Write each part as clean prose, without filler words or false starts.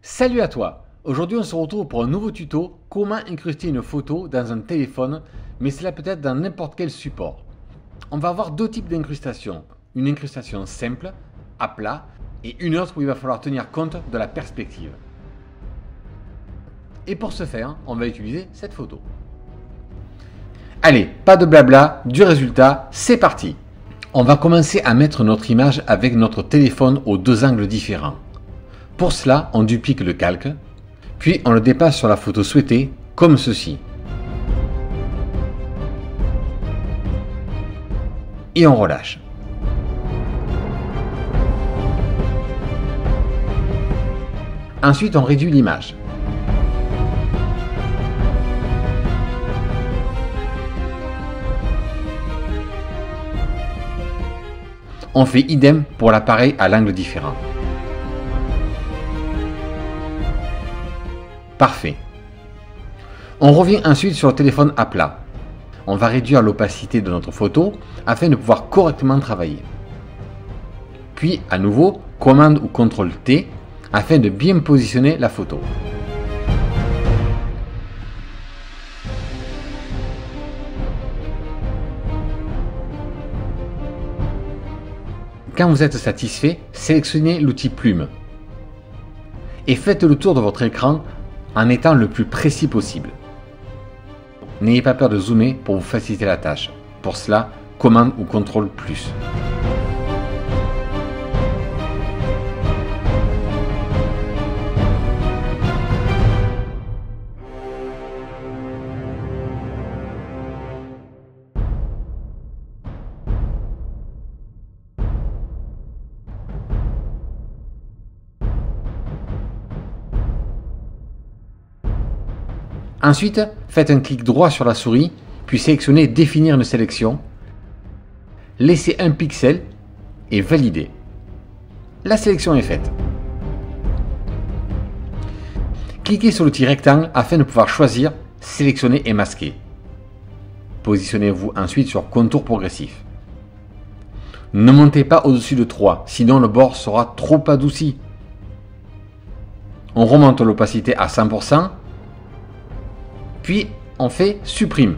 Salut à toi! Aujourd'hui on se retrouve pour un nouveau tuto, comment incruster une photo dans un téléphone, mais cela peut être dans n'importe quel support. On va avoir deux types d'incrustation, une incrustation simple, à plat, et une autre où il va falloir tenir compte de la perspective. Et pour ce faire, on va utiliser cette photo. Allez, pas de blabla, du résultat, c'est parti! On va commencer à mettre notre image avec notre téléphone aux deux angles différents. Pour cela, on duplique le calque, puis on le dépasse sur la photo souhaitée, comme ceci. Et on relâche. Ensuite, on réduit l'image. On fait idem pour l'appareil à l'angle différent. Parfait. On revient ensuite sur le téléphone à plat. On va réduire l'opacité de notre photo afin de pouvoir correctement travailler. Puis à nouveau, commande ou CTRL T afin de bien positionner la photo. Quand vous êtes satisfait, sélectionnez l'outil plume et faites le tour de votre écran en étant le plus précis possible. N'ayez pas peur de zoomer pour vous faciliter la tâche. Pour cela, commande ou CTRL+. Ensuite, faites un clic droit sur la souris, puis sélectionnez Définir une sélection, laissez un pixel et validez. La sélection est faite. Cliquez sur l'outil rectangle afin de pouvoir choisir, sélectionner et masquer. Positionnez-vous ensuite sur Contour progressif. Ne montez pas au-dessus de 3, sinon le bord sera trop adouci. On remonte l'opacité à 100%. Puis on fait supprime.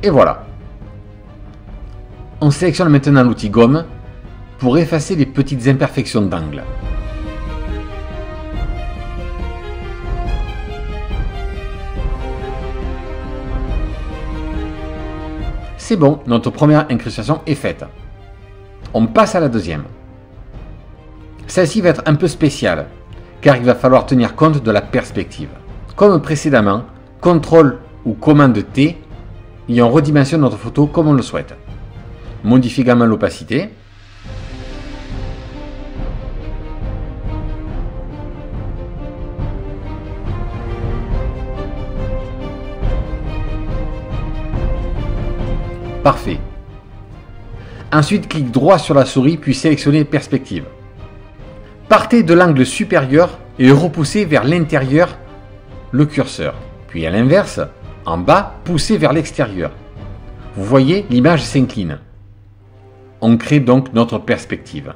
Et voilà. On sélectionne maintenant l'outil gomme pour effacer les petites imperfections d'angle. C'est bon, notre première incrustation est faite. On passe à la deuxième. Celle-ci va être un peu spéciale, car il va falloir tenir compte de la perspective. Comme précédemment, CTRL ou commande T et on redimensionne notre photo comme on le souhaite. Modifie également l'opacité. Parfait. Ensuite, clique droit sur la souris puis sélectionnez Perspective. Partez de l'angle supérieur et repoussez vers l'intérieur le curseur. Puis à l'inverse, en bas, poussez vers l'extérieur. Vous voyez, l'image s'incline. On crée donc notre perspective.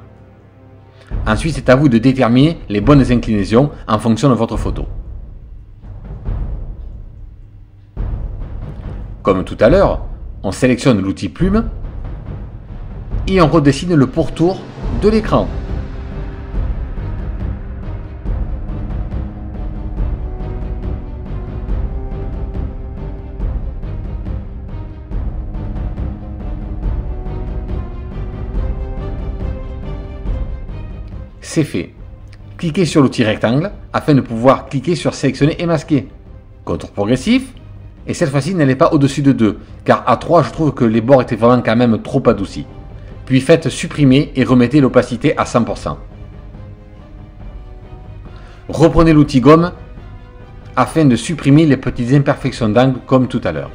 Ensuite, c'est à vous de déterminer les bonnes inclinaisons en fonction de votre photo. Comme tout à l'heure, on sélectionne l'outil plume et on redessine le pourtour de l'écran. C'est fait. Cliquez sur l'outil rectangle afin de pouvoir cliquer sur sélectionner et masquer. Contour progressif. Et cette fois-ci, n'allez pas au-dessus de 2, car à 3, je trouve que les bords étaient vraiment quand même trop adoucis. Puis faites supprimer et remettez l'opacité à 100%. Reprenez l'outil gomme afin de supprimer les petites imperfections d'angle comme tout à l'heure.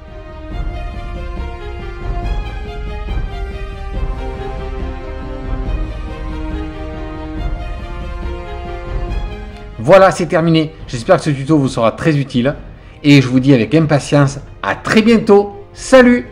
Voilà, c'est terminé. J'espère que ce tuto vous sera très utile et je vous dis avec impatience à très bientôt. Salut!